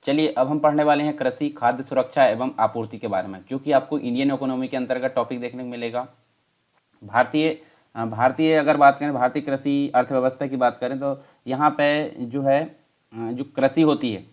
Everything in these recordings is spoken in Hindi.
चलिए अब हम पढ़ने वाले हैं कृषि, खाद्य सुरक्षा एवं आपूर्ति के बारे में, जो कि आपको इंडियन इकोनॉमी के अंतर्गत टॉपिक देखने को मिलेगा। भारतीय भारतीय अगर बात करें, भारतीय कृषि अर्थव्यवस्था की बात करें तो यहाँ पे जो है जो कृषि होती है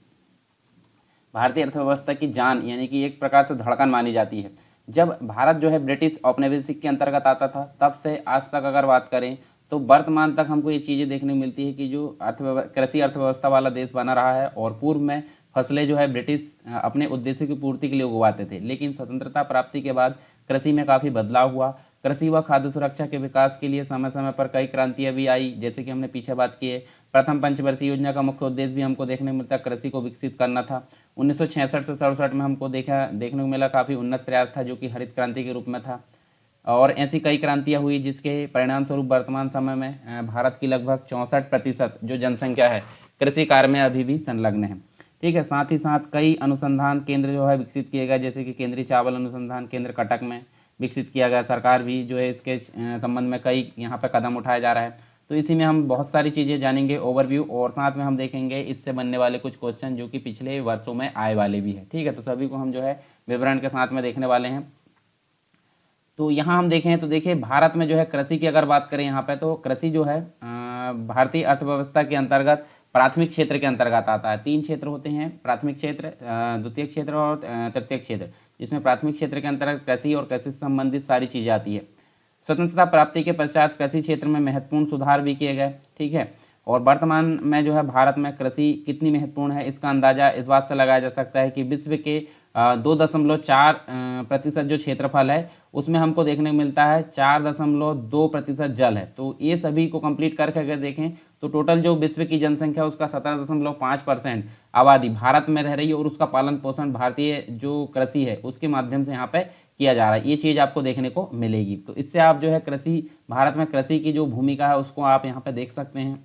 भारतीय अर्थव्यवस्था की जान, यानी कि एक प्रकार से धड़कन मानी जाती है। जब भारत जो है ब्रिटिश औपनिवेशिक के अंतर्गत आता था, तब से आज तक अगर बात करें तो वर्तमान तक हमको ये चीज़ें देखने को मिलती है कि जो कृषि अर्थव्यवस्था वाला देश बना रहा है। और पूर्व में फसलें जो है ब्रिटिश अपने उद्देश्य की पूर्ति के लिए उगवाते थे, लेकिन स्वतंत्रता प्राप्ति के बाद कृषि में काफ़ी बदलाव हुआ। कृषि व खाद्य सुरक्षा के विकास के लिए समय समय पर कई क्रांतियाँ भी आई, जैसे कि हमने पीछे बात की है। प्रथम पंचवर्षीय योजना का मुख्य उद्देश्य भी हमको देखने को मिलता है, कृषि को विकसित करना था। 1966 से 67 में हमको देखने को मिला काफ़ी उन्नत प्रयास था, जो कि हरित क्रांति के रूप में था। और ऐसी कई क्रांतियाँ हुई जिसके परिणाम स्वरूप वर्तमान समय में भारत की लगभग 64% जो जनसंख्या है कृषि कार्य में अभी भी संलग्न है। ठीक है, साथ ही साथ कई अनुसंधान केंद्र जो है विकसित किए गए, जैसे कि केंद्रीय चावल अनुसंधान केंद्र कटक में विकसित किया गया। सरकार भी जो है इसके संबंध में कई यहाँ पर कदम उठाया जा रहा है। तो इसी में हम बहुत सारी चीज़ें जानेंगे, ओवरव्यू, और साथ में हम देखेंगे इससे बनने वाले कुछ क्वेश्चन जो कि पिछले वर्षों में आए वाले भी है। ठीक है, तो सभी को हम जो है विवरण के साथ में देखने वाले हैं। तो यहाँ हम देखें तो देखिए, भारत में जो है कृषि की अगर बात करें यहाँ पे, तो कृषि जो है भारतीय अर्थव्यवस्था के अंतर्गत प्राथमिक क्षेत्र के अंतर्गत आता है। 3 क्षेत्र होते हैं, प्राथमिक क्षेत्र, द्वितीय क्षेत्र और तृतीय क्षेत्र, जिसमें प्राथमिक क्षेत्र के अंतर्गत कृषि और कृषि से संबंधित सारी चीज़ें आती है। स्वतंत्रता प्राप्ति के पश्चात कृषि क्षेत्र में महत्वपूर्ण सुधार भी किए गए। ठीक है, और वर्तमान में जो है भारत में कृषि कितनी महत्वपूर्ण है, इसका अंदाज़ा इस बात से लगाया जा सकता है कि विश्व के 2.4% जो क्षेत्रफल है उसमें हमको देखने को मिलता है 4.2% जल है। तो ये सभी को कंप्लीट करके अगर देखें तो टोटल जो विश्व की जनसंख्या उसका 17.5% आबादी भारत में रह रही है, और उसका पालन पोषण भारतीय जो कृषि है उसके माध्यम से यहाँ पे किया जा रहा है। ये चीज़ आपको देखने को मिलेगी। तो इससे आप जो है कृषि, भारत में कृषि की जो भूमिका है उसको आप यहाँ पे देख सकते हैं।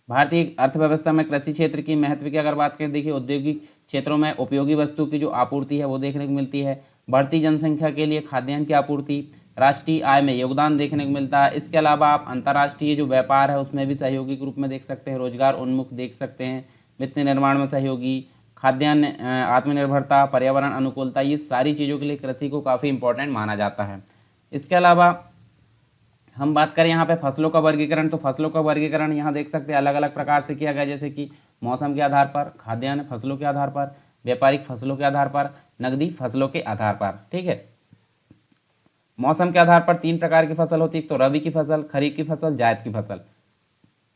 भारतीय अर्थव्यवस्था में कृषि क्षेत्र की महत्व की अगर बात करें, देखिए औद्योगिक क्षेत्रों में उपयोगी वस्तु की जो आपूर्ति है वो देखने को मिलती है। बढ़ती जनसंख्या के लिए खाद्यान्न की आपूर्ति, राष्ट्रीय आय में योगदान देखने को मिलता है। इसके अलावा आप अंतर्राष्ट्रीय जो व्यापार है उसमें भी सहयोगी के रूप में देख सकते हैं, रोजगार उन्मुख देख सकते हैं, वित्त निर्माण में सहयोगी, खाद्यान्न आत्मनिर्भरता, पर्यावरण अनुकूलता, ये सारी चीज़ों के लिए कृषि को काफ़ी इंपॉर्टेंट माना जाता है। इसके अलावा हम बात करें यहाँ पे फसलों का वर्गीकरण, तो फसलों का वर्गीकरण यहाँ देख सकते हैं अलग अलग प्रकार से किया गया, जैसे कि मौसम के आधार पर, खाद्यान्न फसलों के आधार पर, व्यापारिक फसलों के आधार पर, नकदी फसलों के आधार पर। ठीक है, मौसम के आधार पर 3 प्रकार की फसल होती है, तो रबी की फसल, खरीफ की फसल, जायद की फसल।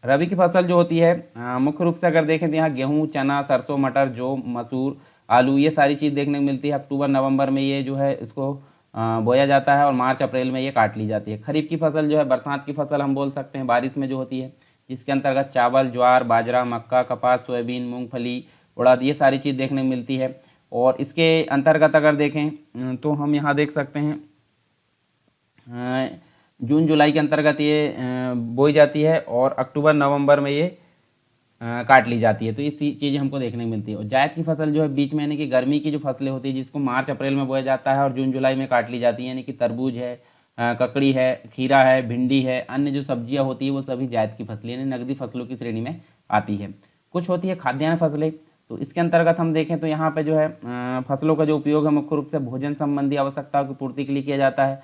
रबी की फसल जो होती है मुख्य रूप से अगर देखें तो यहाँ गेहूँ, चना, सरसों, मटर, जौ, मसूर, आलू, ये सारी चीज़ देखने को मिलती है। अक्टूबर नवंबर में ये जो है इसको बोया जाता है और मार्च अप्रैल में ये काट ली जाती है। खरीफ की फसल जो है बरसात की फसल हम बोल सकते हैं, बारिश में जो होती है, जिसके अंतर्गत चावल, ज्वार, बाजरा, मक्का, कपास, सोयाबीन, मूंगफली, उड़द, ये सारी चीज़ देखने को मिलती है। और इसके अंतर्गत अगर देखें तो हम यहाँ देख सकते हैं जून जुलाई के अंतर्गत ये बोई जाती है और अक्टूबर नवंबर में ये काट ली जाती है। तो ये चीज़ें हमको देखने को मिलती है। और जायद की फसल जो है बीच में, यानी कि गर्मी की जो फसलें होती है, जिसको मार्च अप्रैल में बोया जाता है और जून जुलाई में काट ली जाती है, यानी कि तरबूज है, ककड़ी है, खीरा है, भिंडी है, अन्य जो सब्जियां होती है वो सभी जायद की फसलें यानी नकदी फसलों की श्रेणी में आती है। कुछ होती है खाद्यान्न फसलें, तो इसके अंतर्गत हम देखें तो यहाँ पे जो है फसलों का जो उपयोग है मुख्य रूप से भोजन संबंधी आवश्यकताओं की पूर्ति के लिए किया जाता है।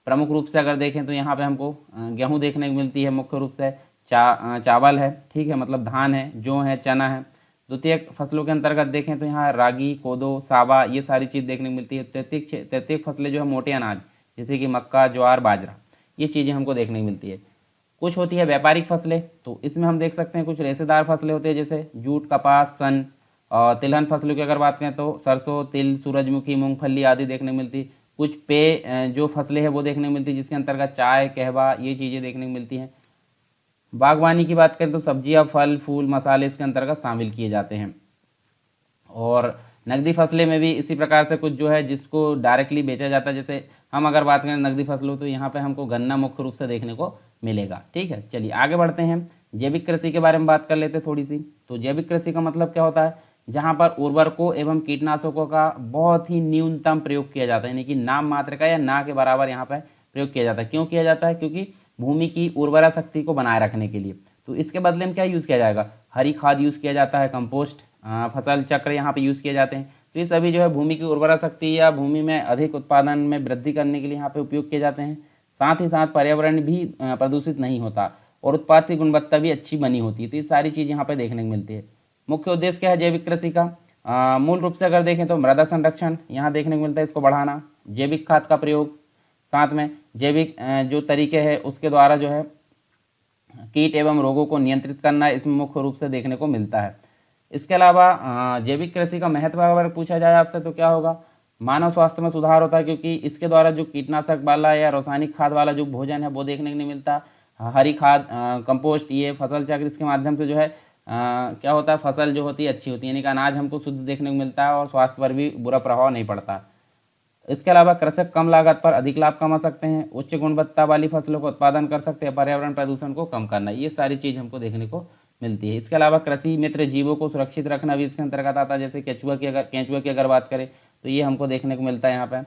प्रमुख रूप से अगर देखें तो यहाँ पे हमको गेहूँ देखने को मिलती है, मुख्य रूप से चावल है, ठीक है, मतलब धान है, जौ है, चना है। द्वितीय फसलों के अंतर्गत देखें तो यहाँ रागी, कोदो, सावा, ये सारी चीज़ देखने को मिलती है। तृतीय फसलें जो है मोटे अनाज, जैसे कि मक्का, ज्वार, बाजरा, ये चीज़ें हमको देखने को मिलती है। कुछ होती है व्यापारिक फसलें, तो इसमें हम देख सकते हैं कुछ रेशेदार फसलें होती है, जैसे जूट, कपास, सन। और तिलहन फसलों की अगर बात करें तो सरसों, तिल, सूरजमुखी, मूंगफली आदि देखने को मिलती। कुछ पेय जो फसलें हैं वो देखने को मिलती, जिसके अंतर्गत चाय, कहवा, ये चीज़ें देखने को मिलती हैं। बागवानी की बात करें तो सब्जियां, फल, फूल, मसाले इसके अंतर्गत शामिल किए जाते हैं। और नकदी फसलें में भी इसी प्रकार से कुछ जो है जिसको डायरेक्टली बेचा जाता है, जैसे हम अगर बात करें नकदी फसलों तो यहाँ पे हमको गन्ना मुख्य रूप से देखने को मिलेगा। ठीक है, चलिए आगे बढ़ते हैं। जैविक कृषि के बारे में बात कर लेते हैं थोड़ी सी। तो जैविक कृषि का मतलब क्या होता है, जहाँ पर उर्वरकों एवं कीटनाशकों का बहुत ही न्यूनतम प्रयोग किया जाता है, यानी कि नाम मात्र का या ना के बराबर यहाँ पर प्रयोग किया जाता है। क्यों किया जाता है, क्योंकि भूमि की उर्वरा शक्ति को बनाए रखने के लिए। तो इसके बदले में क्या यूज़ किया जाएगा, हरी खाद यूज़ किया जाता है, कंपोस्ट फसल चक्र यहाँ पे यूज़ किए जाते हैं। तो ये सभी जो है भूमि की उर्वरा शक्ति या भूमि में अधिक उत्पादन में वृद्धि करने के लिए यहाँ पे उपयोग किए जाते हैं। साथ ही साथ पर्यावरण भी प्रदूषित नहीं होता और उत्पाद की गुणवत्ता भी अच्छी बनी होती है। तो ये सारी चीज़ यहाँ पे देखने को मिलती है। मुख्य उद्देश्य क्या है जैविक कृषि का? मूल रूप से अगर देखें तो मृदा संरक्षण यहाँ देखने को मिलता है, इसको बढ़ाना, जैविक खाद का प्रयोग, साथ में जैविक जो तरीके हैं उसके द्वारा जो है कीट एवं रोगों को नियंत्रित करना इसमें मुख्य रूप से देखने को मिलता है। इसके अलावा जैविक कृषि का महत्व अगर पूछा जाए आपसे तो क्या होगा? मानव स्वास्थ्य में सुधार होता है, क्योंकि इसके द्वारा जो कीटनाशक वाला या रासायनिक खाद वाला जो भोजन है वो देखने को नहीं मिलता। हरी खाद, कंपोस्ट, ये फसल चक्र, इसके माध्यम से जो है क्या होता है, फसल जो होती है अच्छी होती है, यानी कि अनाज हमको शुद्ध देखने को मिलता है और स्वास्थ्य पर भी बुरा प्रभाव नहीं पड़ता। इसके अलावा कृषक कम लागत पर अधिक लाभ कमा सकते हैं, उच्च गुणवत्ता वाली फसलों का उत्पादन कर सकते हैं, पर्यावरण प्रदूषण को कम करना, ये सारी चीज़ हमको देखने को मिलती है। इसके अलावा कृषि मित्र जीवों को सुरक्षित रखना भी इसके अंतर्गत आता है। जैसे केंचुआ की अगर बात करें तो ये हमको देखने को मिलता है। यहाँ पर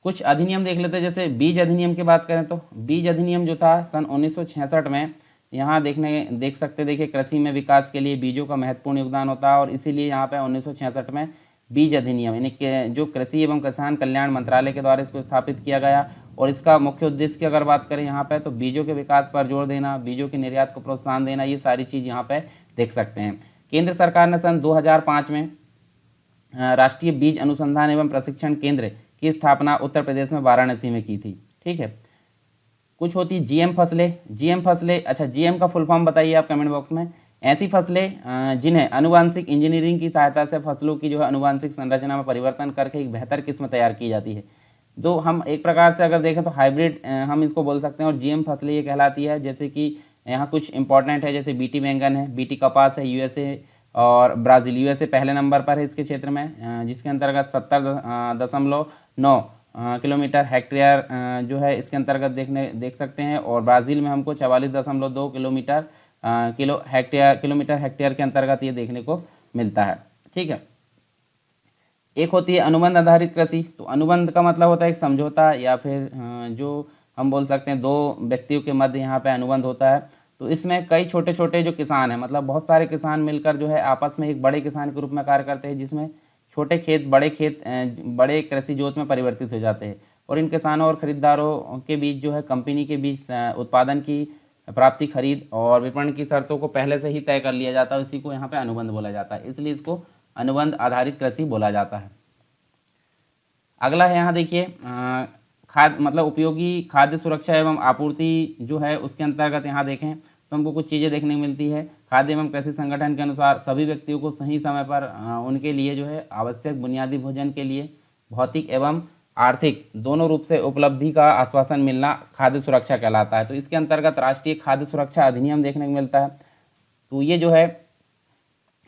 कुछ अधिनियम देख लेते हैं। जैसे बीज अधिनियम की बात करें तो बीज अधिनियम जो था सन 1966 में, यहाँ देख सकते, देखिए कृषि में विकास के लिए बीजों का महत्वपूर्ण योगदान होता है और इसीलिए यहाँ पे 1966 में बीज अधिनियम यानी कि जो कृषि एवं किसान कल्याण मंत्रालय के द्वारा इसको स्थापित किया गया। और इसका मुख्य उद्देश्य की अगर बात करें यहाँ पे तो बीजों के विकास पर जोर देना, बीजों के निर्यात को प्रोत्साहन देना, ये सारी चीज़ यहाँ पे देख सकते हैं। केंद्र सरकार ने सन 2005 में राष्ट्रीय बीज अनुसंधान एवं प्रशिक्षण केंद्र की स्थापना उत्तर प्रदेश में वाराणसी में की थी। ठीक है। कुछ होती जीएम फसलें, अच्छा जीएम का फुल फॉर्म बताइए आप कमेंट बॉक्स में। ऐसी फसलें जिन्हें आनुवांशिक इंजीनियरिंग की सहायता से फसलों की जो है आनुवांशिक संरचना में परिवर्तन करके एक बेहतर किस्म तैयार की जाती है। तो हम एक प्रकार से अगर देखें तो हाइब्रिड हम इसको बोल सकते हैं। और जीएम फसलें ये कहलाती है, जैसे कि यहाँ कुछ इंपॉर्टेंट है, जैसे बीटी बैंगन है, बीटी कपास है, यूएसए और ब्राज़ील। यूएसए पहले नंबर पर है इसके क्षेत्र में, जिसके अंतर्गत 70.9 किलोमीटर हेक्टेयर जो है इसके अंतर्गत देख सकते हैं। और ब्राज़ील में हमको 44.2 किलोमीटर हेक्टेयर के अंतर्गत ये देखने को मिलता है। ठीक है। एक होती है अनुबंध आधारित कृषि। तो अनुबंध का मतलब होता है एक समझौता या फिर जो हम बोल सकते हैं दो व्यक्तियों के मध्य यहाँ पे अनुबंध होता है। तो इसमें कई छोटे छोटे जो किसान हैं, मतलब बहुत सारे किसान मिलकर जो है आपस में एक बड़े किसान के रूप में कार्य करते हैं, जिसमें छोटे खेत बड़े कृषि जोत में परिवर्तित हो जाते हैं। और इन किसानों और खरीदारों के बीच जो है कंपनी के बीच उत्पादन की प्राप्ति, खरीद और विपणन की शर्तों को पहले से ही तय कर लिया जाता है। इसी को यहाँ पे अनुबंध बोला जाता है, इसलिए इसको अनुबंध आधारित कृषि बोला जाता है। अगला है यहाँ देखिए उपयोगी खाद्य सुरक्षा एवं आपूर्ति जो है उसके अंतर्गत यहाँ देखें तो हमको कुछ चीज़ें देखने को मिलती है। खाद्य एवं कृषि संगठन के अनुसार सभी व्यक्तियों को सही समय पर उनके लिए जो है आवश्यक बुनियादी भोजन के लिए भौतिक एवं आर्थिक दोनों रूप से उपलब्धि का आश्वासन मिलना खाद्य सुरक्षा कहलाता है। तो इसके अंतर्गत राष्ट्रीय खाद्य सुरक्षा अधिनियम देखने को मिलता है। तो ये जो है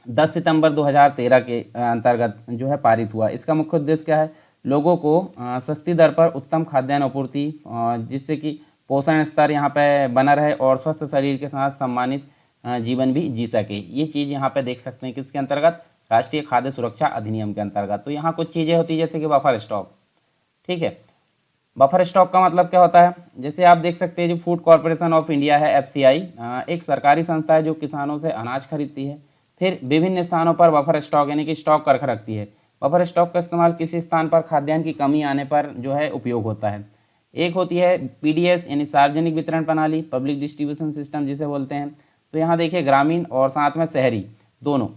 10 सितंबर 2013 के अंतर्गत जो है पारित हुआ। इसका मुख्य उद्देश्य क्या है? लोगों को सस्ती दर पर उत्तम खाद्यान्न आपूर्ति, जिससे कि पोषण स्तर यहाँ पे बना रहे और स्वस्थ शरीर के साथ सम्मानित जीवन भी जी सके। ये चीज़ यहाँ पे देख सकते हैं किसके अंतर्गत? राष्ट्रीय खाद्य सुरक्षा अधिनियम के अंतर्गत। तो यहाँ कुछ चीज़ें होती है जैसे कि बफर स्टॉक। ठीक है। बफर स्टॉक का मतलब क्या होता है? जैसे आप देख सकते हैं जो फूड कॉरपोरेशन ऑफ इंडिया है, FCI, एक सरकारी संस्था है जो किसानों से अनाज खरीदती है, फिर विभिन्न स्थानों पर बफर स्टॉक यानी कि स्टॉक कर रखती है। बफर स्टॉक का इस्तेमाल किसी स्थान पर खाद्यान्न की कमी आने पर जो है उपयोग होता है। एक होती है PDS यानी सार्वजनिक वितरण प्रणाली, पब्लिक डिस्ट्रीब्यूशन सिस्टम जिसे बोलते हैं। तो यहाँ देखिए ग्रामीण और साथ में शहरी दोनों,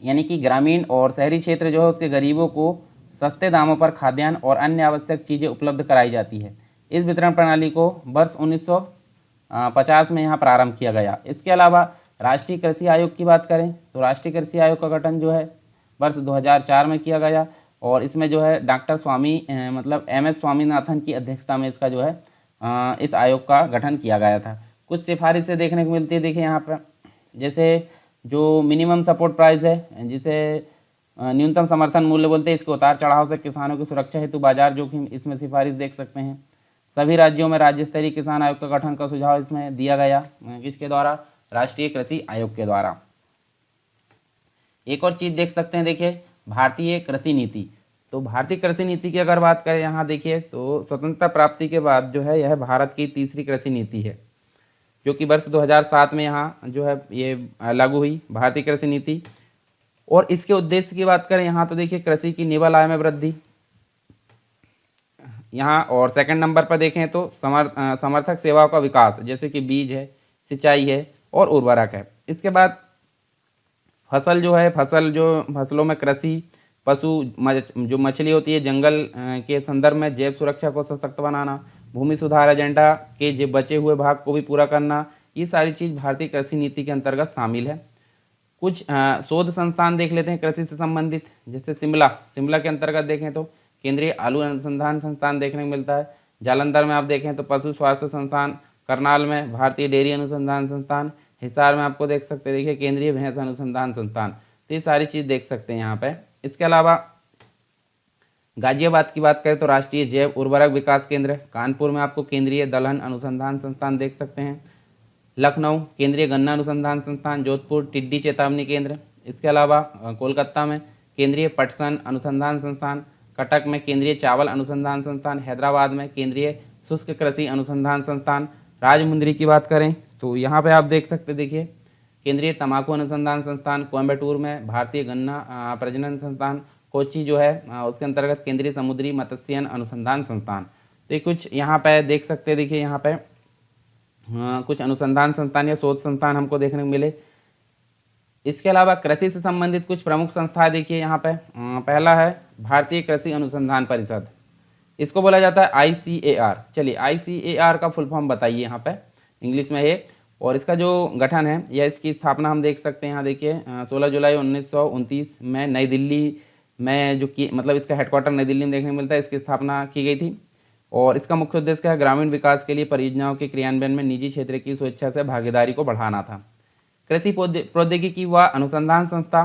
यानी कि ग्रामीण और शहरी क्षेत्र जो है उसके गरीबों को सस्ते दामों पर खाद्यान्न और अन्य आवश्यक चीज़ें उपलब्ध कराई जाती है। इस वितरण प्रणाली को वर्ष 1950 में यहाँ प्रारंभ किया गया। इसके अलावा राष्ट्रीय कृषि आयोग की बात करें तो राष्ट्रीय कृषि आयोग का गठन जो है वर्ष 2004 में किया गया और इसमें जो है डॉक्टर MS स्वामीनाथन की अध्यक्षता में इसका जो है इस आयोग का गठन किया गया था। कुछ सिफारिशें देखने को मिलती है। देखिए यहाँ पर जैसे जो मिनिमम सपोर्ट प्राइस है, जिसे न्यूनतम समर्थन मूल्य बोलते हैं, इसके उतार चढ़ाव से किसानों की सुरक्षा हेतु बाजार जोखिम, इसमें सिफारिश देख सकते हैं। सभी राज्यों में राज्य स्तरीय किसान आयोग का गठन का सुझाव इसमें दिया गया, किसके द्वारा? राष्ट्रीय कृषि आयोग के द्वारा। एक और चीज़ देख सकते हैं, देखिए भारतीय कृषि नीति। तो भारतीय कृषि नीति की अगर बात करें यहाँ देखिए तो स्वतंत्रता प्राप्ति के बाद जो है यह भारत की तीसरी कृषि नीति है। जो कि वर्ष 2007 में यहाँ जो है ये लागू हुई भारतीय कृषि नीति। और इसके उद्देश्य की बात करें यहाँ तो देखिए कृषि की निवल आय में वृद्धि यहाँ, और सेकंड नंबर पर देखें तो समर्थक सेवाओं का विकास, जैसे कि बीज है, सिंचाई है और उर्वरक है। इसके बाद फसल जो है, फसलों में कृषि, पशु, जो मछली होती है, जंगल के संदर्भ में जैव सुरक्षा को सशक्त बनाना, भूमि सुधार एजेंडा के जो बचे हुए भाग को भी पूरा करना, ये सारी चीज़ भारतीय कृषि नीति के अंतर्गत शामिल है। कुछ शोध संस्थान देख लेते हैं कृषि से संबंधित, जैसे शिमला के अंतर्गत देखें तो केंद्रीय आलू अनुसंधान संस्थान देखने को मिलता है। जालंधर में आप देखें तो पशु स्वास्थ्य संस्थान, करनाल में भारतीय डेयरी अनुसंधान संस्थान, हिसार में आपको देख सकते हैं देखिए केंद्रीय भैंस अनुसंधान संस्थान। तो ये सारी चीज़ देख सकते हैं यहाँ पे। इसके अलावा गाजियाबाद की बात करें तो राष्ट्रीय जैव उर्वरक विकास केंद्र, कानपुर में आपको केंद्रीय दलहन अनुसंधान संस्थान देख सकते हैं, लखनऊ केंद्रीय गन्ना अनुसंधान संस्थान, जोधपुर टिड्डी चेतावनी केंद्र। इसके अलावा कोलकाता में केंद्रीय पटसन अनुसंधान संस्थान, कटक में केंद्रीय चावल अनुसंधान संस्थान, हैदराबाद में केंद्रीय शुष्क कृषि अनुसंधान संस्थान। राजमुंदरी की बात करें तो यहाँ पे आप देख सकते देखिए केंद्रीय तंबाकू अनुसंधान संस्थान, कोयम्बटूर में भारतीय गन्ना प्रजनन संस्थान, कोच्चि जो है उसके अंतर्गत केंद्रीय समुद्री मत्स्यन अनुसंधान संस्थान। तो ये कुछ यहाँ पे देख सकते हैं देखिए यहाँ पे कुछ अनुसंधान संस्थान या शोध संस्थान हमको देखने को मिले। इसके अलावा कृषि से संबंधित कुछ प्रमुख संस्थाएं देखिए यहाँ पे। पहला है भारतीय कृषि अनुसंधान परिषद, इसको बोला जाता है ICAR। चलिए ICAR का फुल फॉर्म बताइए यहाँ पे, इंग्लिश में है। और इसका जो गठन है या इसकी स्थापना हम देख सकते हैं यहाँ देखिए 16 जुलाई 1929 में नई दिल्ली में जो की मतलब इसका हेडक्वार्टर नई दिल्ली में देखने को मिलता है, इसकी स्थापना की गई थी। और इसका मुख्य उद्देश्य क्या है, ग्रामीण विकास के लिए परियोजनाओं के क्रियान्वयन में निजी क्षेत्र की स्वेच्छा से भागीदारी को बढ़ाना था। कृषि प्रौद्योगिकी व अनुसंधान संस्था,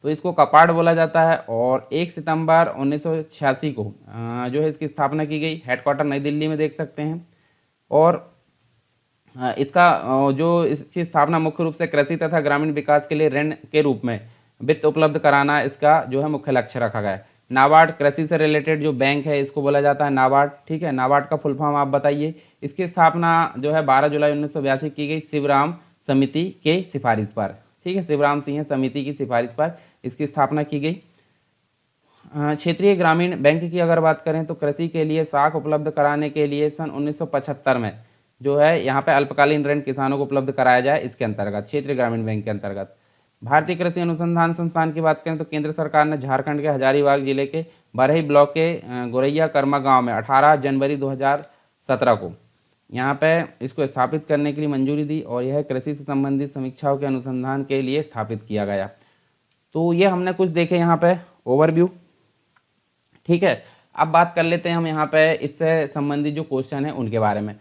तो इसको कपाड़ बोला जाता है। और 1 सितंबर 1986 को जो है इसकी स्थापना की गई, हेडक्वार्टर नई दिल्ली में देख सकते हैं। और इसका जो इसकी स्थापना मुख्य रूप से कृषि तथा ग्रामीण विकास के लिए ऋण के रूप में वित्त उपलब्ध कराना इसका जो है मुख्य लक्ष्य रखा गया है। नाबार्ड कृषि से रिलेटेड जो बैंक है इसको बोला जाता है नाबार्ड, ठीक है। नाबार्ड का फुल फॉर्म आप बताइए। इसकी स्थापना जो है 12 जुलाई 1982 की गई शिवराम समिति के सिफारिश पर, ठीक है। शिवराम सिंह समिति की सिफारिश पर इसकी स्थापना की गई। क्षेत्रीय ग्रामीण बैंक की अगर बात करें तो कृषि के लिए साख उपलब्ध कराने के लिए सन 1975 में जो है यहाँ पे अल्पकालीन ऋण किसानों को उपलब्ध कराया जाए, इसके अंतर्गत क्षेत्रीय ग्रामीण बैंक के अंतर्गत। भारतीय कृषि अनुसंधान संस्थान की बात करें तो केंद्र सरकार ने झारखंड के हजारीबाग जिले के बरही ब्लॉक के गोरैया कर्मा गांव में 18 जनवरी 2017 को यहाँ पे इसको स्थापित करने के लिए मंजूरी दी। और यह कृषि से संबंधित समीक्षाओं के अनुसंधान के लिए स्थापित किया गया। तो ये हमने कुछ देखे यहाँ पे ओवरव्यू, ठीक है। अब बात कर लेते हैं हम यहाँ पे इससे संबंधित जो क्वेश्चन है उनके बारे में।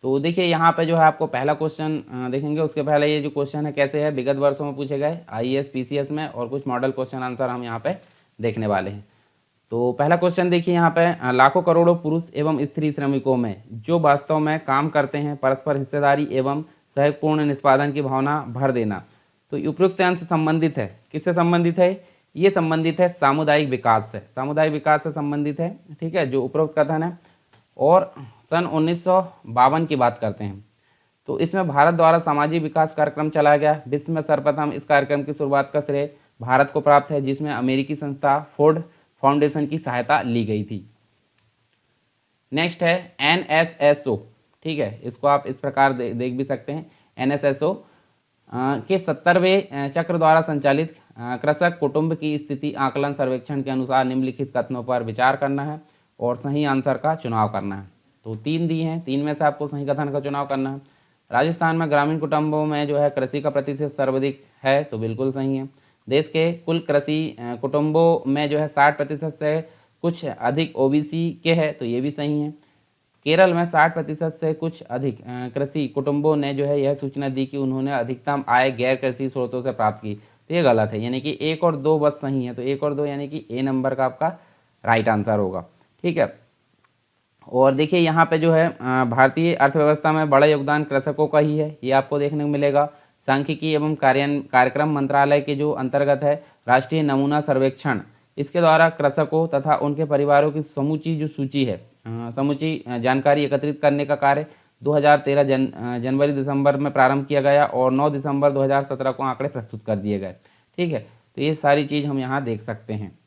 तो देखिए यहाँ पे जो है आपको पहला क्वेश्चन देखेंगे, उसके पहले ये जो क्वेश्चन है कैसे है, विगत वर्षों में पूछे गए IAS PCS में, और कुछ मॉडल क्वेश्चन आंसर हम यहाँ पे देखने वाले हैं। तो पहला क्वेश्चन देखिए यहाँ पे, लाखों करोड़ों पुरुष एवं स्त्री श्रमिकों में जो वास्तव में काम करते हैं, परस्पर हिस्सेदारी एवं सहयोगपूर्ण निष्पादन की भावना भर देना। तो उपयुक्त अंश संबंधित है, किससे संबंधित है, ये संबंधित है सामुदायिक विकास से, सामुदायिक विकास से संबंधित है, ठीक है, जो उपरोक्त कथन है। और सन 1952 की बात करते हैं तो इसमें भारत द्वारा सामाजिक विकास कार्यक्रम चलाया गया। विश्व में सर्वप्रथम इस कार्यक्रम की शुरुआत का श्रेय भारत को प्राप्त है, जिसमें अमेरिकी संस्था फोर्ड फाउंडेशन की सहायता ली गई थी। नेक्स्ट है NSSO, ठीक है, इसको आप इस प्रकार देख भी सकते हैं। NSSO के 70वें चक्र द्वारा संचालित कृषक कुटुंब की स्थिति आकलन सर्वेक्षण के अनुसार निम्नलिखित कथनों पर विचार करना है और सही आंसर का चुनाव करना है। तो 3 दिए हैं, 3 में से आपको सही कथन का चुनाव करना है। राजस्थान में ग्रामीण कुटुंबों में जो है कृषि का प्रतिशत सर्वाधिक है, तो बिल्कुल सही है। देश के कुल कृषि कुटुंबों में जो है 60% से कुछ अधिक OBC के है, तो ये भी सही है। केरल में 60% से कुछ अधिक कृषि कुटुंबों ने जो है यह सूचना दी कि उन्होंने अधिकतम आय गैर कृषि स्रोतों से प्राप्त की, तो ये गलत है, यानी कि 1 और 2 बस सही है। तो 1 और 2 यानी कि A नंबर का आपका राइट आंसर होगा, ठीक है। और देखिए यहाँ पे जो है भारतीय अर्थव्यवस्था में बड़ा योगदान कृषकों का ही है, ये आपको देखने को मिलेगा। सांख्यिकी एवं कार्यक्रम मंत्रालय के जो अंतर्गत है राष्ट्रीय नमूना सर्वेक्षण, इसके द्वारा कृषकों तथा उनके परिवारों की समूची जो सूची है, समूची जानकारी एकत्रित करने का कार्य 2013 जनवरी दिसंबर में प्रारंभ किया गया और 9 दिसंबर 2017 को आंकड़े प्रस्तुत कर दिए गए। ठीक है, तो ये सारी चीज़ हम यहाँ देख सकते हैं।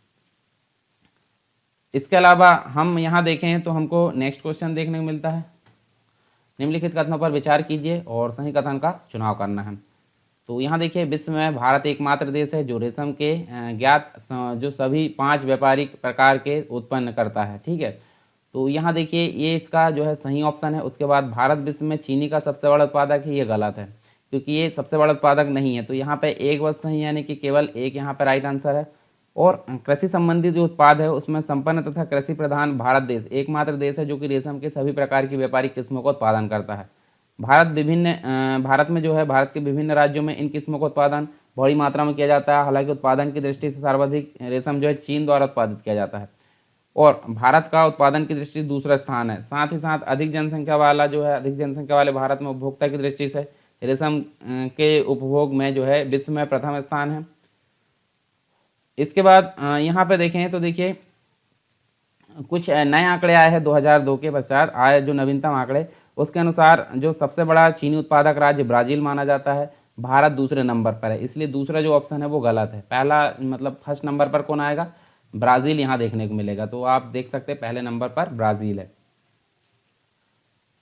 इसके अलावा हम यहाँ देखें तो हमको नेक्स्ट क्वेश्चन देखने को मिलता है, निम्नलिखित कथनों पर विचार कीजिए और सही कथन का चुनाव करना है। तो यहाँ देखिए, विश्व में भारत एकमात्र देश है जो रेशम के ज्ञात जो सभी 5 व्यापारिक प्रकार के उत्पन्न करता है। ठीक है, तो यहाँ देखिए ये इसका जो है सही ऑप्शन है। उसके बाद भारत विश्व में चीनी का सबसे बड़ा उत्पादक है, ये गलत है क्योंकि ये सबसे बड़ा उत्पादक नहीं है। तो यहाँ पे एक बस सही, यानी कि केवल एक यहाँ पर राइट आंसर है। और कृषि संबंधी जो उत्पाद है उसमें संपन्न तथा कृषि प्रधान भारत देश एकमात्र देश है जो कि रेशम के सभी प्रकार की व्यापारिक किस्मों का उत्पादन करता है। भारत में जो है भारत के विभिन्न राज्यों में इन किस्मों का उत्पादन बड़ी मात्रा में किया जाता है। हालांकि उत्पादन की दृष्टि से सर्वाधिक रेशम जो है चीन द्वारा उत्पादित किया जाता है और भारत का उत्पादन की दृष्टि से दूसरा स्थान है। साथ ही साथ अधिक जनसंख्या वाले भारत में उपभोक्ता की दृष्टि से रेशम के उपभोग में जो है विश्व में प्रथम स्थान है। इसके बाद यहाँ पे देखें तो देखिए कुछ नए आंकड़े आए हैं 2002 के पश्चात आए जो नवीनतम आंकड़े, उसके अनुसार जो सबसे बड़ा चीनी उत्पादक राज्य ब्राज़ील माना जाता है। भारत दूसरे नंबर पर है, इसलिए दूसरा जो ऑप्शन है वो गलत है। पहला मतलब फर्स्ट नंबर पर कौन आएगा? ब्राज़ील यहाँ देखने को मिलेगा। तो आप देख सकते हैं पहले नंबर पर ब्राज़ील है।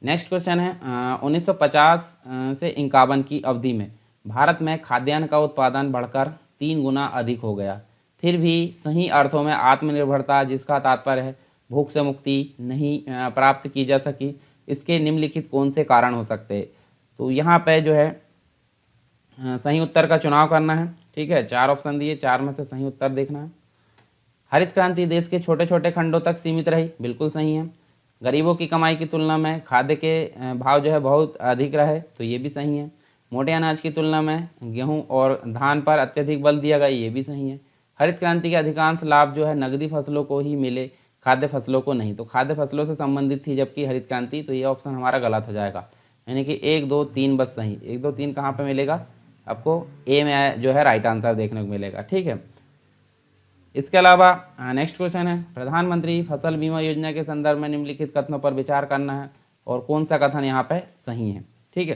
नेक्स्ट क्वेश्चन है 1950 से 51 की अवधि में भारत में खाद्यान्न का उत्पादन बढ़कर 3 गुना अधिक हो गया, फिर भी सही अर्थों में आत्मनिर्भरता जिसका तात्पर्य है भूख से मुक्ति नहीं प्राप्त की जा सकी। इसके निम्नलिखित कौन से कारण हो सकते हैं? तो यहाँ पे जो है सही उत्तर का चुनाव करना है। ठीक है, 4 ऑप्शन दिए, 4 में से सही उत्तर देखना है। हरित क्रांति देश के छोटे छोटे खंडों तक सीमित रही, बिल्कुल सही है। गरीबों की कमाई की तुलना में खाद्य के भाव जो है बहुत अधिक रहे, तो ये भी सही है। मोटे अनाज की तुलना में गेहूं और धान पर अत्यधिक बल दिया गया, ये भी सही है। हरित क्रांति के अधिकांश लाभ जो है नकदी फसलों को ही मिले, खाद्य फसलों को नहीं। तो खाद्य फसलों से संबंधित थी जबकि हरित क्रांति, तो ये ऑप्शन हमारा गलत हो जाएगा। यानी कि 1, 2, 3 बस सही। 1, 2, 3 कहाँ पे मिलेगा आपको? ए में जो है राइट आंसर देखने को मिलेगा। ठीक है, इसके अलावा नेक्स्ट क्वेश्चन है प्रधानमंत्री फसल बीमा योजना के संदर्भ में निम्नलिखित कथनों पर विचार करना है और कौन सा कथन यहाँ पे सही है। ठीक है,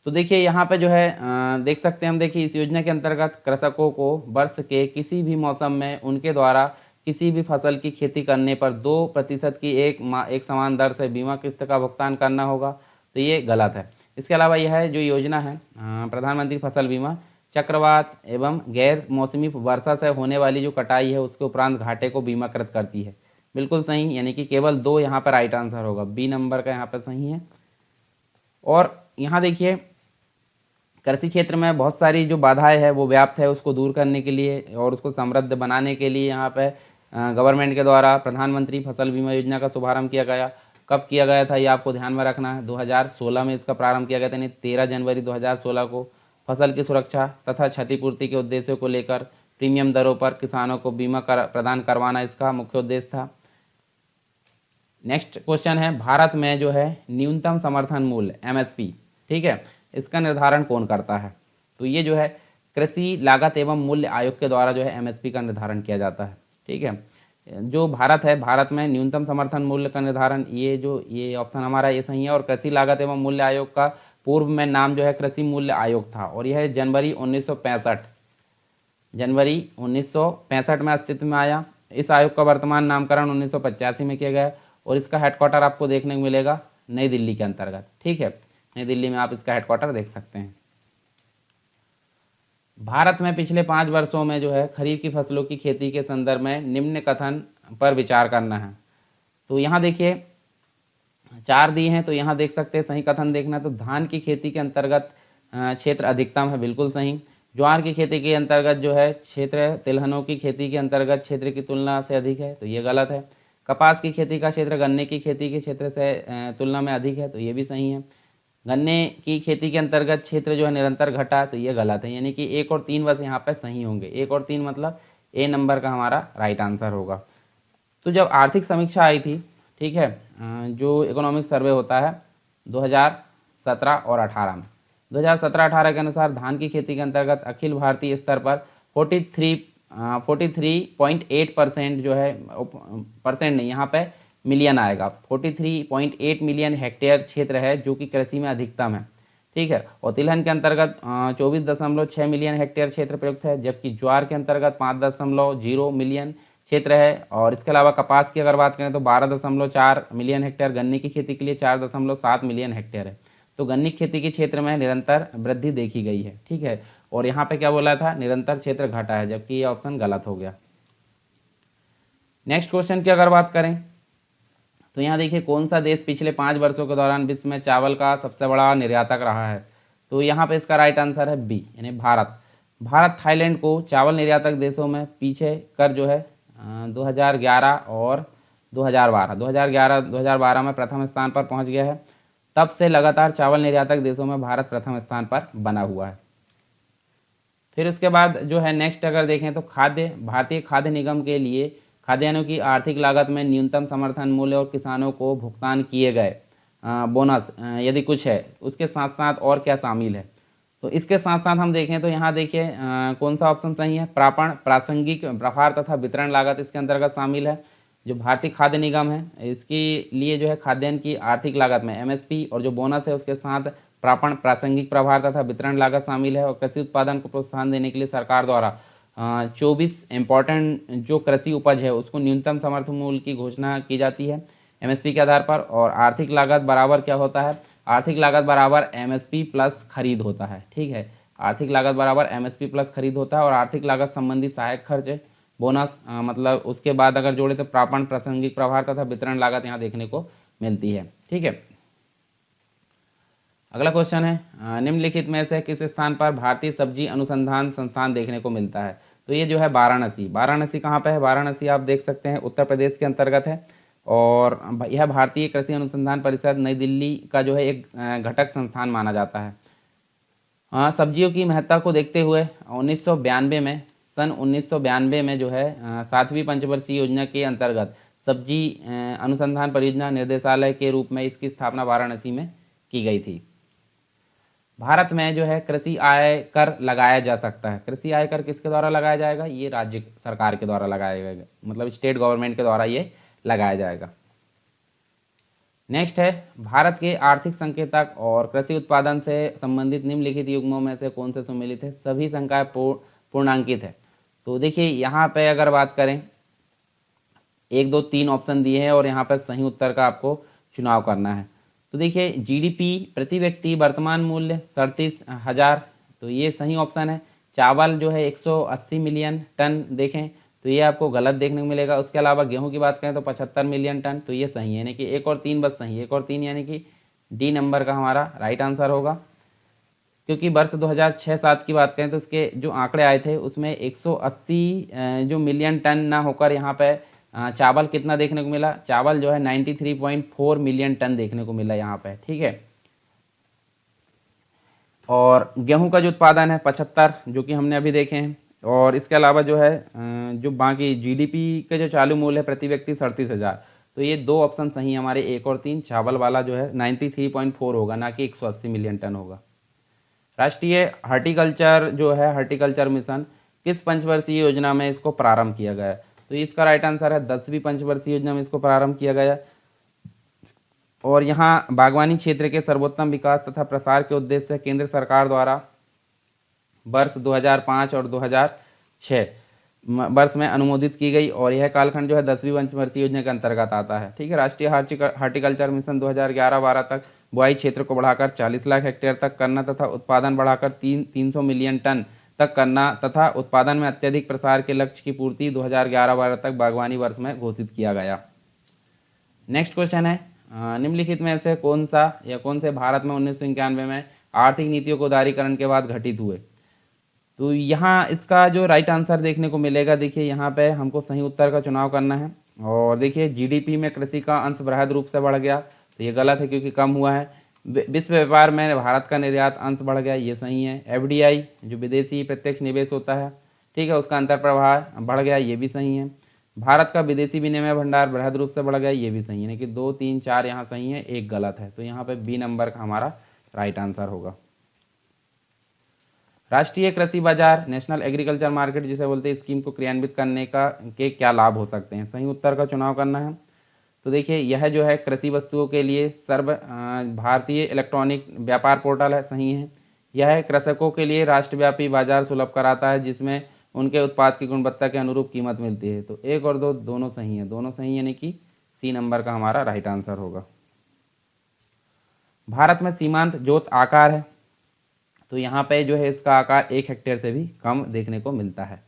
तो देखिए यहाँ पे जो है देख सकते हैं हम, देखिए इस योजना के अंतर्गत कृषकों को वर्ष के किसी भी मौसम में उनके द्वारा किसी भी फसल की खेती करने पर 2% की एक समान दर से बीमा किस्त का भुगतान करना होगा, तो ये गलत है। इसके अलावा यह जो योजना है प्रधानमंत्री फसल बीमा चक्रवात एवं गैर मौसमी वर्षा से होने वाली जो कटाई है उसके उपरांत घाटे को बीमाकृत करती है, बिल्कुल सही। यानी कि केवल 2 यहाँ पर राइट आंसर होगा, बी नंबर का यहाँ पर सही है। और यहाँ देखिए कृषि क्षेत्र में बहुत सारी जो बाधाएं है वो व्याप्त है, उसको दूर करने के लिए और उसको समृद्ध बनाने के लिए यहाँ पे गवर्नमेंट के द्वारा प्रधानमंत्री फसल बीमा योजना का शुभारंभ किया गया। कब किया गया था ये आपको ध्यान में रखना है, 2016 में इसका प्रारंभ किया गया था, यानी 13 जनवरी 2016 को। फसल की सुरक्षा तथा क्षतिपूर्ति के उद्देश्यों को लेकर प्रीमियम दरों पर किसानों को बीमा प्रदान करवाना इसका मुख्य उद्देश्य था। नेक्स्ट क्वेश्चन है भारत में जो है न्यूनतम समर्थन मूल्य MSP, ठीक है, इसका निर्धारण कौन करता है? तो ये जो है कृषि लागत एवं मूल्य आयोग के द्वारा जो है MSP का निर्धारण किया जाता है। ठीक है, जो भारत है, भारत में न्यूनतम समर्थन मूल्य का निर्धारण ये ऑप्शन हमारा ये सही है। और कृषि लागत एवं मूल्य आयोग का पूर्व में नाम जो है कृषि मूल्य आयोग था और यह जनवरी 1965 में अस्तित्व में आया। इस आयोग का वर्तमान नामकरण 1985 में किया गया और इसका हेडक्वार्टर आपको देखने को मिलेगा नई दिल्ली के अंतर्गत। ठीक है, नई दिल्ली में आप इसका हेडक्वार्टर देख सकते हैं। भारत में पिछले 5 वर्षों में जो है खरीफ की फसलों की खेती के संदर्भ में निम्न कथन पर विचार करना है। तो यहाँ देखिए 4 दिए हैं, तो यहाँ देख सकते हैं सही कथन देखना है। तो धान की खेती के अंतर्गत क्षेत्र अधिकतम है, बिल्कुल सही। ज्वार की खेती के अंतर्गत जो है क्षेत्र तिलहनों की खेती के अंतर्गत क्षेत्र की तुलना से अधिक है, तो ये गलत है। कपास की खेती का क्षेत्र गन्ने की खेती के क्षेत्र से तुलना में अधिक है, तो ये भी सही है। गन्ने की खेती के अंतर्गत क्षेत्र जो है निरंतर घटा, तो ये गलत है। यानी कि 1 और 3 बस यहाँ पे सही होंगे। 1 और 3 मतलब ए नंबर का हमारा राइट आंसर होगा। तो जब आर्थिक समीक्षा आई थी, ठीक है, जो इकोनॉमिक सर्वे होता है 2017 और 18 में, 2017-18 के अनुसार धान की खेती के अंतर्गत अखिल भारतीय स्तर पर 43.8% जो है परसेंट नहीं, यहाँ पे मिलियन आएगा। 43.8 मिलियन हेक्टेयर क्षेत्र है जो कि कृषि में अधिकतम है, ठीक है। और तिलहन के अंतर्गत 24.6 मिलियन हेक्टेयर क्षेत्र प्रयुक्त है, जबकि ज्वार के अंतर्गत 5.0 मिलियन क्षेत्र है। और इसके अलावा कपास की अगर बात करें तो 12.4 मिलियन हेक्टेयर, गन्ने की खेती के लिए 4.7 मिलियन हेक्टेयर है। तो गन्ने की खेती के क्षेत्र में निरंतर वृद्धि देखी गई है, ठीक है। और यहाँ पे क्या बोला था, निरंतर क्षेत्र घटा है, जबकि ये ऑप्शन गलत हो गया। नेक्स्ट क्वेश्चन की अगर बात करें तो यहाँ देखिए, कौन सा देश पिछले 5 वर्षों के दौरान विश्व में चावल का सबसे बड़ा निर्यातक रहा है। तो यहाँ पे इसका राइट आंसर है बी, यानी भारत। भारत थाईलैंड को चावल निर्यातक देशों में पीछे कर जो है 2011 और 2012 में प्रथम स्थान पर पहुँच गया है। तब से लगातार चावल निर्यातक देशों में भारत प्रथम स्थान पर बना हुआ है। फिर उसके बाद जो है नेक्स्ट अगर देखें तो भारतीय खाद्य निगम के लिए खाद्यान्नों की आर्थिक लागत में न्यूनतम समर्थन मूल्य और किसानों को भुगतान किए गए बोनस यदि कुछ है, उसके साथ साथ और क्या शामिल है। तो इसके साथ साथ हम देखें तो यहाँ देखिए कौन सा ऑप्शन सही है, प्रासंगिक प्रभार तथा वितरण लागत इसके अंतर्गत शामिल है। जो भारतीय खाद्य निगम है इसके लिए जो है खाद्यान्न की आर्थिक लागत में एमएसपी और जो बोनस है उसके साथ प्रासंगिक प्रभार तथा वितरण लागत शामिल है। और कृषि उत्पादन को प्रोत्साहन देने के लिए सरकार द्वारा 24 इम्पॉर्टेंट जो कृषि उपज है उसको न्यूनतम समर्थन मूल्य की घोषणा की जाती है एमएसपी के आधार पर। और आर्थिक लागत बराबर क्या होता है, आर्थिक लागत बराबर एमएसपी प्लस खरीद होता है, ठीक है। आर्थिक लागत बराबर एमएसपी प्लस खरीद होता है। और आर्थिक लागत संबंधी सहायक खर्च बोनस मतलब उसके बाद अगर जोड़े तो प्रासंगिक प्रभार तथा वितरण लागत यहाँ देखने को मिलती है, ठीक है। अगला क्वेश्चन है, निम्नलिखित में से किस स्थान पर भारतीय सब्जी अनुसंधान संस्थान देखने को मिलता है। तो ये जो है वाराणसी कहाँ पे है, वाराणसी आप देख सकते हैं उत्तर प्रदेश के अंतर्गत है। और यह भारतीय कृषि अनुसंधान परिषद नई दिल्ली का जो है एक घटक संस्थान माना जाता है। सब्जियों की महत्ता को देखते हुए 1992 में जो है 7वीं पंचवर्षीय योजना के अंतर्गत सब्जी अनुसंधान परियोजना निर्देशालय के रूप में इसकी स्थापना वाराणसी में की गई थी। भारत में जो है कृषि आय कर लगाया जा सकता है। कृषि आय कर किसके द्वारा लगाया जाएगा, ये राज्य सरकार के द्वारा लगाया जाएगा, मतलब स्टेट गवर्नमेंट के द्वारा ये लगाया जाएगा। नेक्स्ट है, भारत के आर्थिक संकेतक और कृषि उत्पादन से संबंधित निम्नलिखित युग्मों में से कौन से सम्मिलित है। सभी संख्याएं पूर्णांकित है। तो देखिए यहाँ पे अगर बात करें 1 2 3 ऑप्शन दिए हैं और यहाँ पर सही उत्तर का आपको चुनाव करना है। तो देखिए जीडीपी प्रति व्यक्ति वर्तमान मूल्य 37,000, तो ये सही ऑप्शन है। चावल जो है 180 मिलियन टन देखें तो ये आपको गलत देखने को मिलेगा। उसके अलावा गेहूं की बात करें तो 75 मिलियन टन, तो ये सही है, यानी कि 1 और 3 बस सही है। 1 और 3 यानी कि डी नंबर का हमारा राइट आंसर होगा। क्योंकि वर्ष 2006-07 की बात करें तो उसके जो आंकड़े आए थे उसमें 180 जो मिलियन टन ना होकर यहाँ पे चावल कितना देखने को मिला, चावल जो है 93.4 मिलियन टन देखने को मिला यहाँ पे, ठीक है। और गेहूं का जो उत्पादन है 75, जो कि हमने अभी देखे हैं। और इसके अलावा जो है जो बाकी जीडीपी के जो चालू मूल्य है प्रति व्यक्ति 37,000, तो ये 2 ऑप्शन सही हमारे 1 और 3। चावल वाला जो है 93.4 होगा, ना कि 180 मिलियन टन होगा। राष्ट्रीय हॉर्टिकल्चर जो है हॉर्टिकल्चर मिशन किस पंचवर्षीय योजना में इसको प्रारंभ किया गया है। तो इसका राइट आंसर है 10वीं पंचवर्षीय योजना में इसको प्रारंभ किया गया। और यहाँ बागवानी क्षेत्र के सर्वोत्तम विकास तथा प्रसार के उद्देश्य से केंद्र सरकार द्वारा वर्ष 2005 और 2006 वर्ष में अनुमोदित की गई। और यह कालखंड जो है 10वीं पंचवर्षीय योजना के अंतर्गत आता है, ठीक है। राष्ट्रीय हॉर्टिकल्चर मिशन 2011-12 तक बुआई क्षेत्र को बढ़ाकर 40 लाख हेक्टेयर तक करना तथा उत्पादन बढ़ाकर 300 मिलियन टन तक करना तथा उत्पादन में अत्यधिक प्रसार के लक्ष्य की पूर्ति 2011-12 तक बागवानी वर्ष में घोषित किया गया। नेक्स्ट क्वेश्चन है, निम्नलिखित में से कौन से भारत में 1991 में आर्थिक नीतियों को उदारीकरण के बाद घटित हुए। तो यहाँ इसका जो राइट आंसर देखने को मिलेगा, देखिए यहाँ पे हमको सही उत्तर का चुनाव करना है। और देखिए जीडीपी में कृषि का अंश बृहद रूप से बढ़ गया, तो ये गलत है क्योंकि कम हुआ है। विश्व व्यापार में भारत का निर्यात अंश बढ़ गया, ये सही है। एफडीआई जो विदेशी प्रत्यक्ष निवेश होता है, ठीक है, उसका अंतर प्रवाह बढ़ गया, ये भी सही है। भारत का विदेशी विनिमय भंडार बृहद रूप से बढ़ गया, ये भी सही है। यानी कि 2 3 4 यहाँ सही है, 1 गलत है। तो यहाँ पे बी नंबर का हमारा राइट आंसर होगा। राष्ट्रीय कृषि बाजार नेशनल एग्रीकल्चर मार्केट जिसे बोलते हैं, स्कीम को क्रियान्वित करने के क्या लाभ हो सकते हैं। सही उत्तर का चुनाव करना है। तो देखिए यह जो है कृषि वस्तुओं के लिए भारतीय इलेक्ट्रॉनिक व्यापार पोर्टल है, सही है। यह कृषकों के लिए राष्ट्रव्यापी बाजार सुलभ कराता है जिसमें उनके उत्पाद की गुणवत्ता के अनुरूप कीमत मिलती है। तो 1 और 2 दोनों सही हैं, दोनों सही, यानी कि सी नंबर का हमारा राइट आंसर होगा। भारत में सीमांत जोत आकार है, तो यहाँ पे जो है इसका आकार 1 हेक्टेयर से भी कम देखने को मिलता है।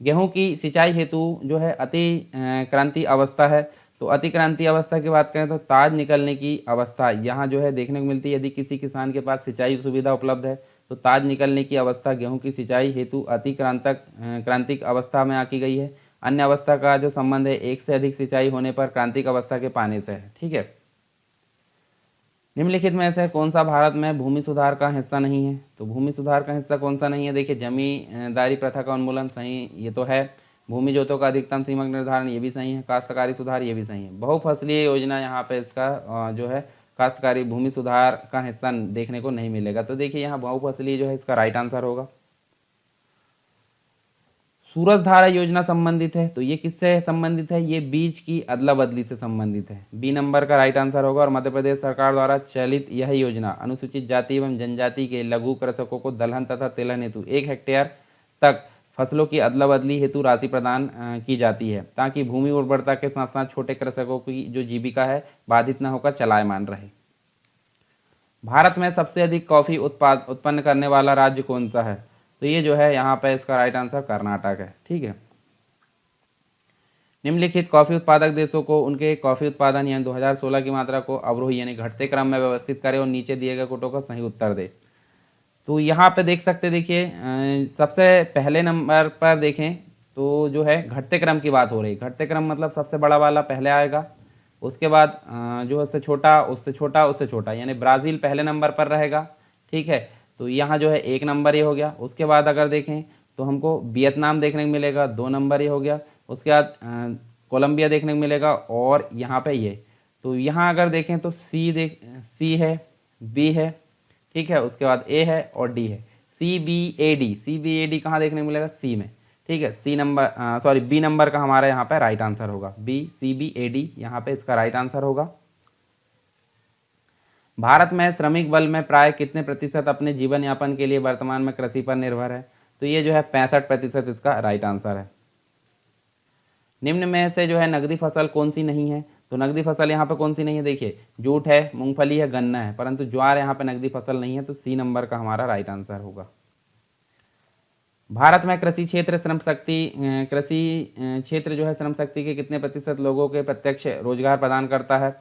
गेहूं की सिंचाई हेतु जो है अति क्रांति अवस्था है, तो अति क्रांति अवस्था की बात करें तो ताज निकलने की अवस्था यहाँ जो है देखने को मिलती है। यदि किसी किसान के पास सिंचाई सुविधा उपलब्ध है तो ताज निकलने की अवस्था गेहूं की सिंचाई हेतु अति क्रांतिक अवस्था में आकी गई है। अन्य अवस्था का जो संबंध है एक से अधिक सिंचाई होने पर क्रांतिक अवस्था के पाने से है, ठीक है। निम्नलिखित में से कौन सा भारत में भूमि सुधार का हिस्सा नहीं है? तो भूमि सुधार का हिस्सा कौन सा नहीं है? देखिए जमींदारी प्रथा का उन्मूलन, सही ये तो है। भूमि जोतों का अधिकतम सीमा निर्धारण, ये भी सही है। काश्तकारी सुधार, ये भी सही है। बहुफसलीय योजना, यहाँ पे इसका जो है काश्तकारी भूमि सुधार का हिस्सा देखने को नहीं मिलेगा। तो देखिए यहाँ बहुफसलीय जो है इसका राइट आंसर होगा। सूरजधारा योजना संबंधित है, तो ये किससे संबंधित है? ये बीज की अदला बदली से संबंधित है। बी नंबर का राइट आंसर होगा। और मध्य प्रदेश सरकार द्वारा चलित यह योजना अनुसूचित जाति एवं जनजाति के लघु कृषकों को दलहन तथा तिलहन हेतु 1 हेक्टेयर तक फसलों की अदला बदली हेतु राशि प्रदान की जाती है ताकि भूमि उर्वरता के साथ साथ छोटे कृषकों की जो जीविका है बाधित न होकर चलायमान रहे। भारत में सबसे अधिक कॉफी उत्पन्न करने वाला राज्य कौन सा है? तो ये जो है यहाँ पे इसका राइट आंसर कर्नाटक है, ठीक है। निम्नलिखित कॉफी उत्पादक देशों को उनके कॉफी उत्पादन यानी 2016 की मात्रा को अवरोही यानी घटते क्रम में व्यवस्थित करें और नीचे दिए गए कोटों का सही उत्तर दे। तो यहाँ पे देख सकते, देखिए सबसे पहले नंबर पर देखें तो जो है घटते क्रम की बात हो रही। घटते क्रम मतलब सबसे बड़ा वाला पहले आएगा, उसके बाद जो उससे छोटा, उससे छोटा, उससे छोटा, यानी ब्राज़ील पहले नंबर पर रहेगा, ठीक है। तो यहाँ जो है 1 नंबर ये हो गया। उसके बाद अगर देखें तो हमको वियतनाम देखने को मिलेगा, 2 नंबर ये हो गया। उसके बाद कोलंबिया देखने को मिलेगा और यहाँ पे ये। तो यहाँ अगर देखें तो सी है, बी है, ठीक है। उसके बाद ए है और डी है। सी बी ए डी कहाँ देखने को मिलेगा? सी में, ठीक है। बी नंबर का हमारा यहाँ पे राइट आंसर होगा। CBAD यहाँ पे इसका राइट आंसर होगा। भारत में श्रमिक बल में प्राय कितने प्रतिशत अपने जीवन यापन के लिए वर्तमान में कृषि पर निर्भर है? तो ये जो है 65% इसका राइट आंसर है। निम्न में से जो है नगदी फसल कौन सी नहीं है? तो नगदी फसल यहाँ पे कौन सी नहीं है? देखिए जूट है, मूंगफली है, गन्ना है, परंतु ज्वार यहाँ पे नगदी फसल नहीं है। तो सी नंबर का हमारा राइट आंसर होगा। भारत में कृषि क्षेत्र जो है श्रम शक्ति के कितने प्रतिशत लोगों के प्रत्यक्ष रोजगार प्रदान करता है?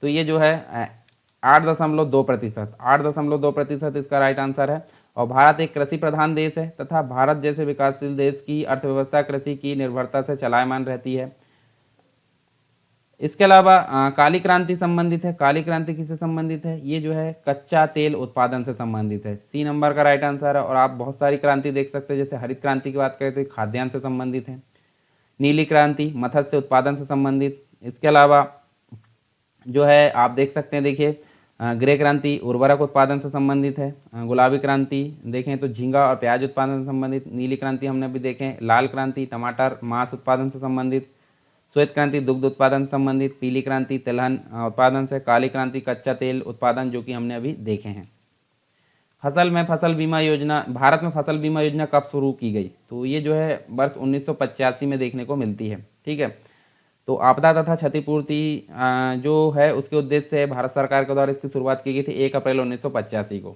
तो ये जो है 8.2%। 8.2% इसका राइट आंसर है। और भारत एक कृषि प्रधान देश है तथा भारत जैसे विकासशील देश की अर्थव्यवस्था कृषि की निर्भरता से चलायमान रहती है। इसके अलावा काली क्रांति संबंधित है। काली क्रांति किससे संबंधित है? ये जो है कच्चा तेल उत्पादन से संबंधित है। सी नंबर का राइट आंसर है। और आप बहुत सारी क्रांति देख सकते हैं, जैसे हरित क्रांति की बात करें तो खाद्यान्न से संबंधित है। नीली क्रांति मत्स्य उत्पादन से संबंधित। इसके अलावा जो है आप देख सकते हैं, देखिए ग्रे क्रांति उर्वरक उत्पादन से संबंधित है। गुलाबी क्रांति देखें तो झींगा और प्याज उत्पादन से संबंधित। नीली क्रांति हमने भी देखें। लाल क्रांति टमाटर मांस उत्पादन से संबंधित। श्वेत क्रांति दुग्ध उत्पादन से संबंधित। पीली क्रांति तिलहन उत्पादन से। काली क्रांति कच्चा तेल उत्पादन, जो कि हमने अभी देखे हैं। फसल बीमा योजना, भारत में फसल बीमा योजना कब शुरू की गई? तो ये जो है वर्ष 1985 में देखने को मिलती है, ठीक है। तो आपदा तथा क्षतिपूर्ति जो है उसके उद्देश्य से भारत सरकार के द्वारा इसकी शुरुआत की गई थी 1 अप्रैल 1985 को।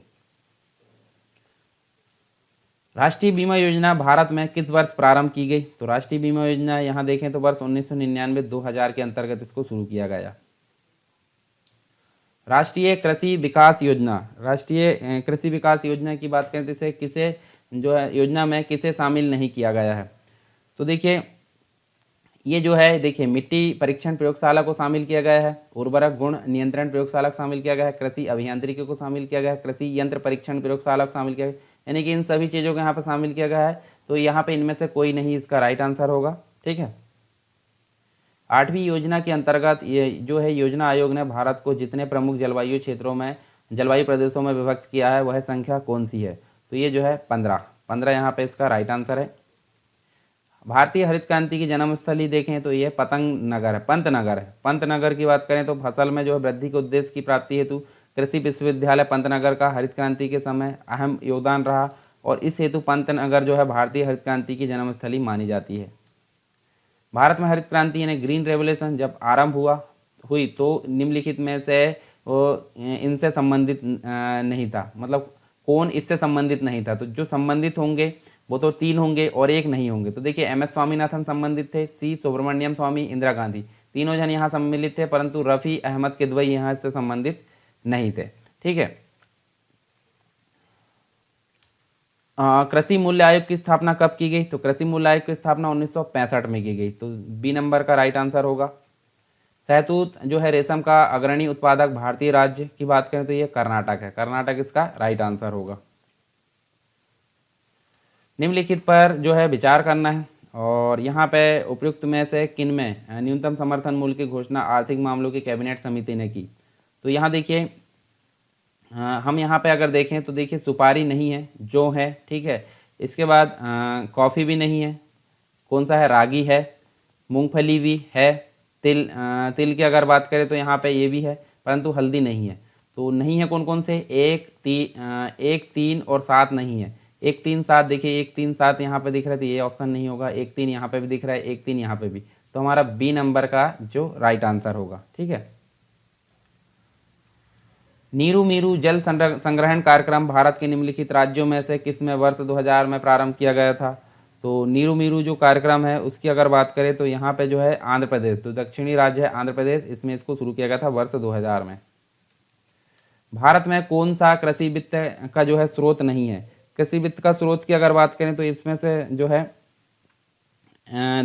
राष्ट्रीय बीमा योजना भारत में किस वर्ष प्रारंभ की गई? तो राष्ट्रीय बीमा योजना यहाँ देखें तो वर्ष 1999-2000 के अंतर्गत इसको शुरू किया गया। राष्ट्रीय कृषि विकास योजना, राष्ट्रीय कृषि विकास योजना की बात करें तो इसे किसे जो है योजना में किसे शामिल नहीं किया गया है? तो देखिए ये जो है, देखिए मिट्टी परीक्षण प्रयोगशाला को शामिल किया गया है। उर्वरक गुण नियंत्रण प्रयोगशाला को शामिल किया गया है। कृषि अभियांत्रिकी को शामिल किया गया है। कृषि यंत्र परीक्षण प्रयोगशाला को शामिल किया गया है। यानी कि इन सभी चीज़ों को यहाँ पर शामिल किया गया है। तो यहाँ पे इनमें से कोई नहीं इसका राइट आंसर होगा, ठीक है। 8वीं योजना के अंतर्गत ये जो है योजना आयोग ने भारत को जितने प्रमुख जलवायु क्षेत्रों में जलवायु प्रदेशों में विभक्त किया है वह संख्या कौन सी है? तो ये जो है 15 यहाँ पे इसका राइट आंसर है। भारतीय हरित क्रांति की जन्मस्थली देखें तो ये पतंग नगर है, पंतनगर है। पंतनगर की बात करें तो फसल में जो है वृद्धि के उद्देश्य की प्राप्ति हेतु कृषि विश्वविद्यालय पंतनगर का हरित क्रांति के समय अहम योगदान रहा और इस हेतु पंतनगर जो है भारतीय हरित क्रांति की जन्मस्थली मानी जाती है। भारत में हरित क्रांति यानी ग्रीन रेवोल्यूशन जब आरंभ हुई तो निम्नलिखित में से वो इनसे संबंधित नहीं था, मतलब कौन इससे संबंधित नहीं था। तो जो संबंधित होंगे वो तो 3 होंगे और 1 नहीं होंगे। तो देखिए MS स्वामीनाथन संबंधित थे, सी सुब्रमण्यम स्वामी, इंदिरा गांधी, तीनों जन यहाँ सम्मिलित थे, परंतु रफ़ी अहमद किदवई यहाँ से संबंधित नहीं थे। ठीक है। कृषि मूल्य आयोग की स्थापना कब की गई? तो कृषि मूल्य आयोग की स्थापना 1965 में की गई। तो बी नंबर का राइट आंसर होगा। सहतूत जो है रेशम का अग्रणी उत्पादक भारतीय राज्य की बात करें तो ये कर्नाटक है। कर्नाटक इसका राइट आंसर होगा। निम्नलिखित पर जो है विचार करना है और यहाँ पे उपयुक्त में से किन में न्यूनतम समर्थन मूल्य की घोषणा आर्थिक मामलों की कैबिनेट समिति ने की? तो यहाँ देखिए हम यहाँ पे अगर देखें तो देखिए सुपारी नहीं है, जो है, ठीक है। इसके बाद कॉफ़ी भी नहीं है, कौन सा है, रागी है, मूंगफली भी है, तिल की अगर बात करें तो यहाँ पे ये भी है, परंतु हल्दी नहीं है। तो नहीं है कौन कौन से, 1, 3 और 7 नहीं है। 1, 3, 7 देखिए 1, 3, 7 यहाँ पे दिख रहा है तो ये ऑप्शन नहीं होगा। 1, 3 यहाँ पे भी दिख रहा है, 1, 3 यहाँ पे भी। तो हमारा बी नंबर का जो राइट आंसर होगा। ठीक है। नीरू मीरू जल संग्रहण कार्यक्रम भारत के निम्नलिखित राज्यों में से किस में वर्ष 2000 में प्रारंभ किया गया था? तो नीरू मीरू जो कार्यक्रम है उसकी अगर बात करें तो यहाँ पे जो है आंध्र प्रदेश, तो दक्षिणी राज्य है आंध्र प्रदेश, इसमें इसको शुरू किया गया था वर्ष 2000 में। भारत में कौन सा कृषि वित्त का जो है स्रोत नहीं है? कृषि वित्त का स्रोत की अगर बात करें तो इसमें से जो है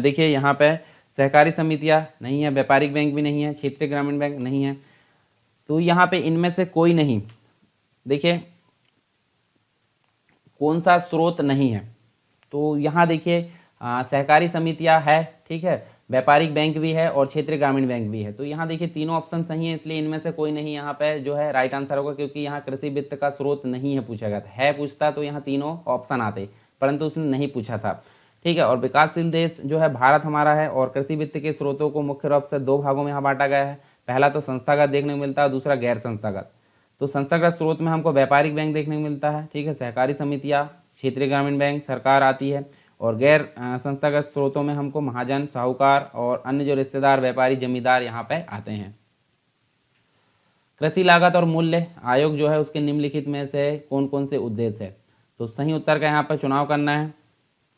देखिए यहाँ पे सहकारी समितियाँ नहीं है, व्यापारिक बैंक भी नहीं है, क्षेत्रीय ग्रामीण बैंक नहीं है। तो यहाँ पे इनमें से कोई नहीं, देखिए कौन सा स्रोत नहीं है। तो यहाँ देखिए सहकारी समितियाँ है, ठीक है, व्यापारिक बैंक भी है और क्षेत्रीय ग्रामीण बैंक भी है। तो यहाँ देखिए तीनों ऑप्शन सही है, इसलिए इनमें से कोई नहीं यहाँ पे जो है राइट आंसर होगा, क्योंकि यहाँ कृषि वित्त का स्रोत नहीं है पूछा गया था। है पूछता तो यहाँ तीनों ऑप्शन आते, परंतु उसने नहीं पूछा था। ठीक है। और विकासशील देश जो है भारत हमारा है और कृषि वित्त के स्रोतों को मुख्य रूप से 2 भागों में यहाँ बांटा गया है। पहला तो संस्थागत देखने को मिलता है, दूसरा गैर संस्थागत। तो संस्थागत स्रोत में हमको व्यापारिक बैंक देखने को मिलता है, ठीक है, सहकारी समितियाँ, क्षेत्रीय ग्रामीण बैंक, सरकार आती है। और गैर संस्थागत स्रोतों में हमको महाजन, साहूकार और अन्य जो रिश्तेदार, व्यापारी, जमींदार यहाँ पे आते हैं। कृषि लागत और मूल्य आयोग जो है उसके निम्नलिखित में से कौन कौन से उद्देश्य है? तो सही उत्तर का यहाँ पर चुनाव करना है।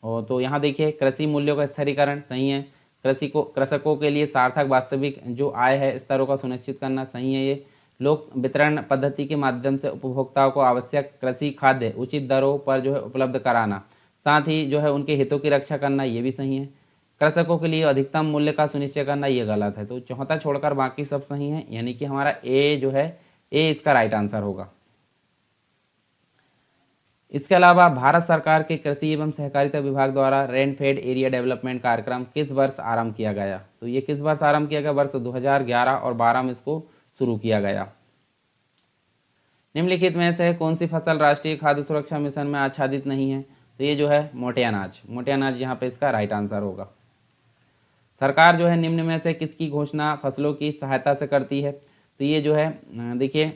और तो यहाँ देखिए कृषि मूल्यों का स्थिरीकरण सही है, कृषकों के लिए सार्थक वास्तविक जो आय है स्तरों का सुनिश्चित करना सही है। ये लोक वितरण पद्धति के माध्यम से उपभोक्ताओं को आवश्यक कृषि खाद्य उचित दरों पर जो है उपलब्ध कराना, साथ ही जो है उनके हितों की रक्षा करना, ये भी सही है। कृषकों के लिए अधिकतम मूल्य का सुनिश्चय करना, ये गलत है। तो चौथा छोड़कर बाकी सब सही है, यानी कि हमारा ए जो है, ए इसका राइट आंसर होगा। इसके अलावा भारत सरकार के कृषि एवं सहकारिता विभाग द्वारा रेन फेड एरिया डेवलपमेंट कार्यक्रम किस वर्ष आरंभ किया गया? तो ये किस वर्ष आरंभ किया गया? वर्ष 2011 और 12 में इसको शुरू किया गया। निम्नलिखित में से कौन सी फसल राष्ट्रीय खाद्य सुरक्षा मिशन में आच्छादित नहीं है? तो ये जो है मोटे अनाज, मोटे अनाज यहाँ पे इसका राइट आंसर होगा। सरकार जो है निम्न में से किसकी घोषणा फसलों की सहायता से करती है? तो ये जो है देखिए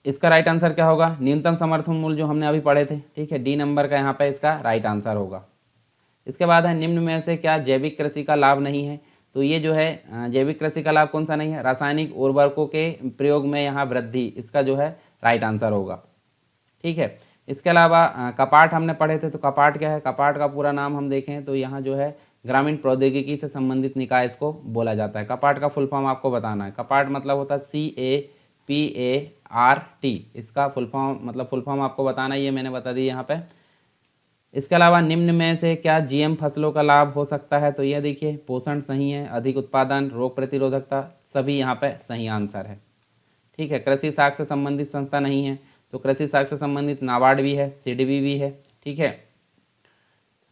इसका राइट आंसर क्या होगा? न्यूनतम समर्थन मूल्य जो हमने अभी पढ़े थे, ठीक है, डी नंबर का यहाँ पे इसका राइट आंसर होगा। इसके बाद है निम्न में से क्या जैविक कृषि का लाभ नहीं है? तो ये जो है जैविक कृषि का लाभ कौन सा नहीं है? रासायनिक उर्वरकों के प्रयोग में यहाँ वृद्धि, इसका जो है राइट आंसर होगा। ठीक है। इसके अलावा कपाट हमने पढ़े थे, तो कपाट क्या है? कपाट का पूरा नाम हम देखें तो यहाँ जो है ग्रामीण प्रौद्योगिकी से संबंधित निकाय इसको बोला जाता है। कपाट का फुल फॉर्म आपको बताना है। कपाट मतलब होता है CAPART, इसका फुल फॉर्म मतलब फुल फॉर्म आपको बताना है, ये मैंने बता दी यहाँ पे। इसके अलावा निम्न में से क्या GM फसलों का लाभ हो सकता है? तो यह देखिए पोषण सही है, अधिक उत्पादन, रोग प्रतिरोधकता, सभी यहाँ पे सही आंसर है। ठीक है। कृषि साख से संबंधित संस्था नहीं है, तो कृषि साख से संबंधित नाबार्ड भी है, सिडबी भी है। ठीक है,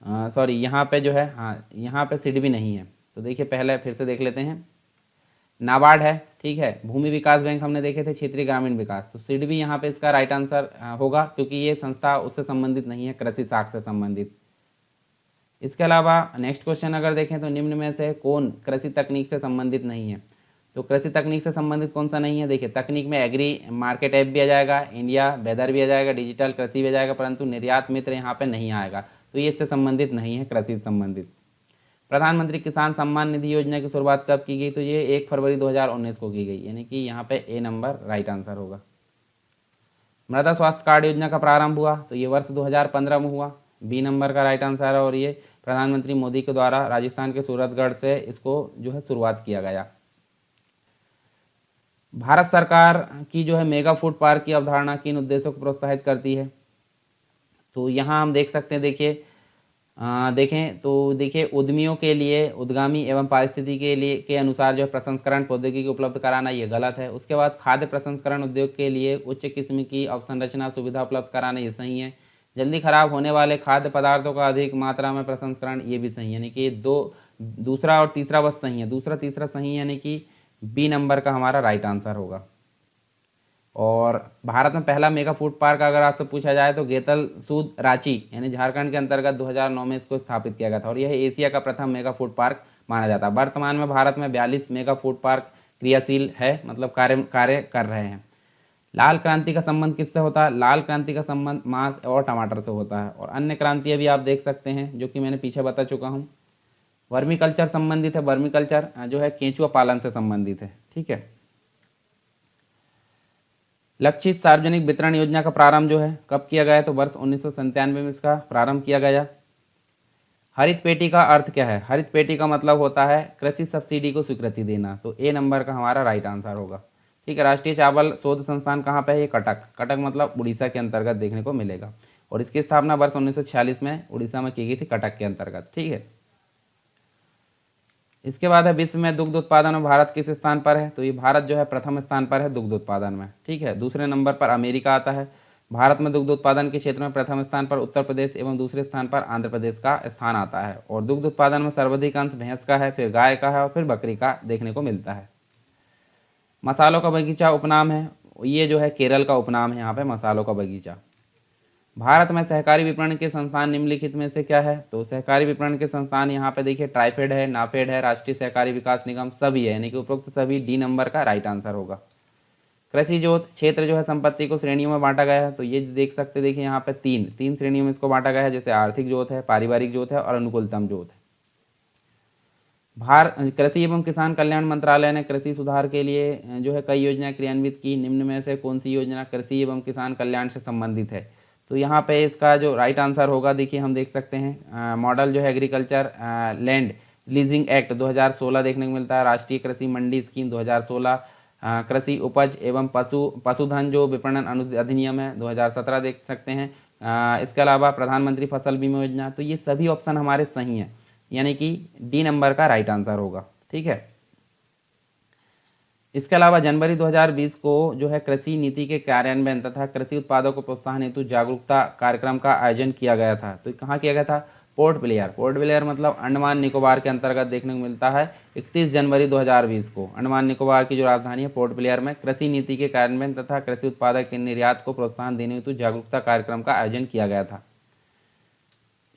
सॉरी यहाँ पे जो है, हाँ यहाँ पे सिडबी नहीं है। तो देखिए पहले फिर से देख लेते हैं, नाबार्ड है, ठीक है। भूमि विकास बैंक हमने देखे थे क्षेत्रीय ग्रामीण विकास, तो सिडबी यहाँ पे इसका राइट आंसर होगा, क्योंकि ये संस्था उससे संबंधित नहीं है, कृषि शाख से संबंधित। इसके अलावा नेक्स्ट क्वेश्चन अगर देखें तो निम्न में से कौन कृषि तकनीक से संबंधित नहीं है। तो कृषि तकनीक से संबंधित कौन सा नहीं है, देखिए तकनीक में एग्री मार्केट ऐप भी आ जाएगा, इंडिया वेदर भी आ जाएगा, डिजिटल कृषि भी आ जाएगा, परंतु निर्यात मित्र यहाँ पे नहीं आएगा, तो ये इससे संबंधित नहीं है, कृषि से संबंधित। प्रधानमंत्री किसान सम्मान निधि योजना की शुरुआत कब की गई, तो ये 1 फरवरी 2019 को की गई, यानी कि यहाँ पे ए नंबर राइट आंसर होगा। मृदा स्वास्थ्य कार्ड योजना का प्रारंभ हुआ, तो ये वर्ष 2015 में हुआ, बी नंबर का राइट आंसर है, और ये प्रधानमंत्री मोदी के द्वारा राजस्थान के सूरतगढ़ से इसको जो है शुरुआत किया गया। भारत सरकार की जो है मेगा फूड पार्क की अवधारणा किन उद्देश्यों को प्रोत्साहित करती है, तो यहाँ हम देख सकते हैं, देखें तो देखिए उद्यमियों के लिए उद्गामी एवं पारिस्थितिकी के लिए के अनुसार जो है प्रसंस्करण प्रौद्योगिकी उपलब्ध कराना, ये गलत है। उसके बाद खाद्य प्रसंस्करण उद्योग के लिए उच्च किस्म की अवसंरचना सुविधा उपलब्ध कराना, ये सही है। जल्दी खराब होने वाले खाद्य पदार्थों का अधिक मात्रा में प्रसंस्करण, ये भी सही है, यानी कि दूसरा और तीसरा बस सही है, दूसरा तीसरा सही है, यानी कि बी नंबर का हमारा राइट आंसर होगा। और भारत में पहला मेगा फूड पार्क अगर आपसे पूछा जाए तो गेतल सूद रांची यानी झारखंड के अंतर्गत 2009 में इसको स्थापित किया गया था, और यह एशिया का प्रथम मेगा फूड पार्क माना जाता है। वर्तमान में भारत में 42 मेगा फूड पार्क क्रियाशील है, मतलब कार्य कर रहे हैं। लाल क्रांति का संबंध किससे होता है, लाल क्रांति का संबंध मांस और टमाटर से होता है। और अन्य क्रांतियाँ भी आप देख सकते हैं, जो कि मैंने पीछे बता चुका हूँ। वर्मी कल्चर संबंधित है, वर्मी कल्चर जो है केंचुआ पालन से संबंधित है, ठीक है। लक्षित सार्वजनिक वितरण योजना का प्रारंभ जो है कब किया गया है, तो वर्ष 1997 में इसका प्रारंभ किया गया। हरित पेटी का अर्थ क्या है, हरित पेटी का मतलब होता है कृषि सब्सिडी को स्वीकृति देना, तो ए नंबर का हमारा राइट आंसर होगा, ठीक है। राष्ट्रीय चावल शोध संस्थान कहाँ पे है, ये कटक, कटक मतलब उड़ीसा के अंतर्गत देखने को मिलेगा, और इसकी स्थापना वर्ष 1946 में उड़ीसा में की गई थी, कटक के अंतर्गत, ठीक है। इसके बाद है विश्व में दुग्ध उत्पादन में भारत किस स्थान पर है, तो ये भारत जो है प्रथम स्थान पर है दुग्ध उत्पादन में, ठीक है। दूसरे नंबर पर अमेरिका आता है। भारत में दुग्ध उत्पादन के क्षेत्र में प्रथम स्थान पर उत्तर प्रदेश एवं दूसरे स्थान पर आंध्र प्रदेश का स्थान आता है। और दुग्ध उत्पादन में सर्वाधिक अंश भैंस का है, फिर गाय का है और फिर बकरी का देखने को मिलता है। मसालों का बगीचा उपनाम है, ये जो है केरल का उपनाम है यहाँ पे मसालों का बगीचा। भारत में सहकारी विपणन के संस्थान निम्नलिखित में से क्या है, तो सहकारी विपणन के संस्थान यहाँ पे देखिए ट्राइफेड है, नाफेड है, राष्ट्रीय सहकारी विकास निगम, सभी है, यानी कि उपरोक्त सभी डी नंबर का राइट आंसर होगा। कृषि जोत क्षेत्र जो है संपत्ति को श्रेणियों में बांटा गया है, तो ये देख सकते देखिए यहाँ पे तीन श्रेणियों में इसको बांटा गया है, जैसे आर्थिक जोत है, पारिवारिक जोत है और अनुकूलतम जोत है। कृषि एवं किसान कल्याण मंत्रालय ने कृषि सुधार के लिए जो है कई योजनाएं क्रियान्वित की, निम्न में से कौन सी योजना कृषि एवं किसान कल्याण से संबंधित है, तो यहाँ पे इसका जो राइट आंसर होगा देखिए हम देख सकते हैं मॉडल जो है एग्रीकल्चर लैंड लीजिंग एक्ट 2016 देखने को मिलता है, राष्ट्रीय कृषि मंडी स्कीम 2016, कृषि उपज एवं पशुधन जो विपणन अधिनियम है 2017 देख सकते हैं। इसके अलावा प्रधानमंत्री फसल बीमा योजना, तो ये सभी ऑप्शन हमारे सही हैं, यानी कि डी नंबर का राइट आंसर होगा, ठीक है। इसके अलावा जनवरी 2020 को जो है कृषि नीति के कार्यान्वयन तथा कृषि उत्पादों को प्रोत्साहन हेतु जागरूकता कार्यक्रम का आयोजन किया गया था, तो कहाँ किया गया था, पोर्ट ब्लेयर मतलब अंडमान निकोबार के अंतर्गत देखने को मिलता है। 31 जनवरी 2020 को अंडमान निकोबार की जो राजधानी है पोर्ट ब्लेयर में कृषि नीति के कार्यान्वयन तथा कृषि उत्पादक के निर्यात को प्रोत्साहन देने हेतु जागरूकता कार्यक्रम का आयोजन किया गया था।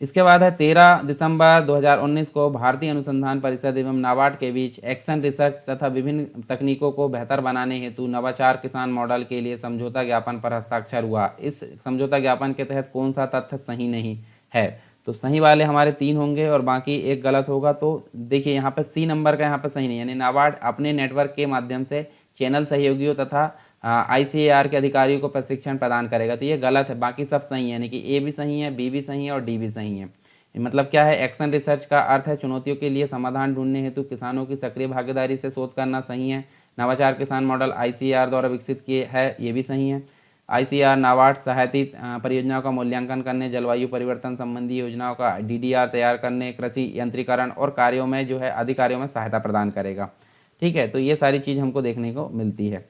इसके बाद है 13 दिसंबर 2019 को भारतीय अनुसंधान परिषद एवं नाबार्ड के बीच एक्शन रिसर्च तथा विभिन्न तकनीकों को बेहतर बनाने हेतु नवाचार किसान मॉडल के लिए समझौता ज्ञापन पर हस्ताक्षर हुआ। इस समझौता ज्ञापन के तहत कौन सा तथ्य सही नहीं है, तो सही वाले हमारे 3 होंगे और बाकी एक गलत होगा। तो देखिए यहाँ पे सी नंबर का यहाँ पे सही नहीं, यानी नाबार्ड अपने नेटवर्क के माध्यम से चैनल सहयोगियों तथा ICAR के अधिकारियों को प्रशिक्षण प्रदान करेगा, तो ये गलत है। बाकी सब सही है, यानी कि ए भी सही है, बी भी सही है और डी भी सही है। मतलब क्या है, एक्शन रिसर्च का अर्थ है चुनौतियों के लिए समाधान ढूंढने हेतु किसानों की सक्रिय भागीदारी से शोध करना, सही है। नवाचार किसान मॉडल ICAR द्वारा विकसित किए है, ये भी सही है। ICAR नाबार्ड सहायतित परियोजनाओं का मूल्यांकन करने, जलवायु परिवर्तन संबंधी योजनाओं का DDR तैयार करने, कृषि यंत्रीकरण और कार्यों में जो है अधिकारियों में सहायता प्रदान करेगा, ठीक है। तो ये सारी चीज़ हमको देखने को मिलती है।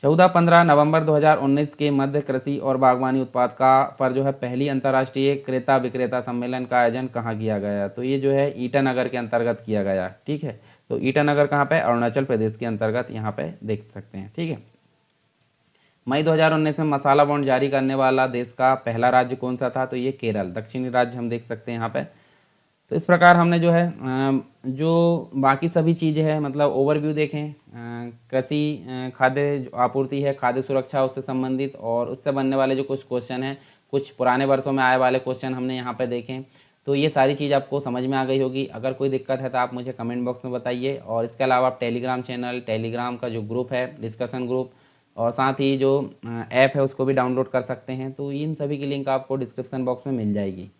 14-15 नवंबर 2019 के मध्य कृषि और बागवानी उत्पाद का पर जो है पहली अंतर्राष्ट्रीय क्रेता विक्रेता सम्मेलन का आयोजन कहाँ किया गया, तो ये जो है ईटानगर के अंतर्गत किया गया, ठीक है। तो ईटानगर कहाँ पे, अरुणाचल प्रदेश के अंतर्गत यहाँ पे देख सकते हैं। ठीक है। मई 2019 में मसाला बॉन्ड जारी करने वाला देश का पहला राज्य कौन सा था, तो ये केरल, दक्षिणी राज्य हम देख सकते हैं यहाँ पे। तो इस प्रकार हमने जो है जो बाकी सभी चीज़ें हैं, मतलब ओवरव्यू देखें, कृषि खाद्य जो आपूर्ति है, खाद्य सुरक्षा उससे संबंधित और उससे बनने वाले जो कुछ क्वेश्चन हैं, कुछ पुराने वर्षों में आए वाले क्वेश्चन हमने यहाँ पे देखें। तो ये सारी चीज़ आपको समझ में आ गई होगी। अगर कोई दिक्कत है तो आप मुझे कमेंट बॉक्स में बताइए, और इसके अलावा आप टेलीग्राम चैनल, टेलीग्राम का जो ग्रुप है, डिस्कशन ग्रुप, और साथ ही जो ऐप है उसको भी डाउनलोड कर सकते हैं। तो इन सभी की लिंक आपको डिस्क्रिप्शन बॉक्स में मिल जाएगी।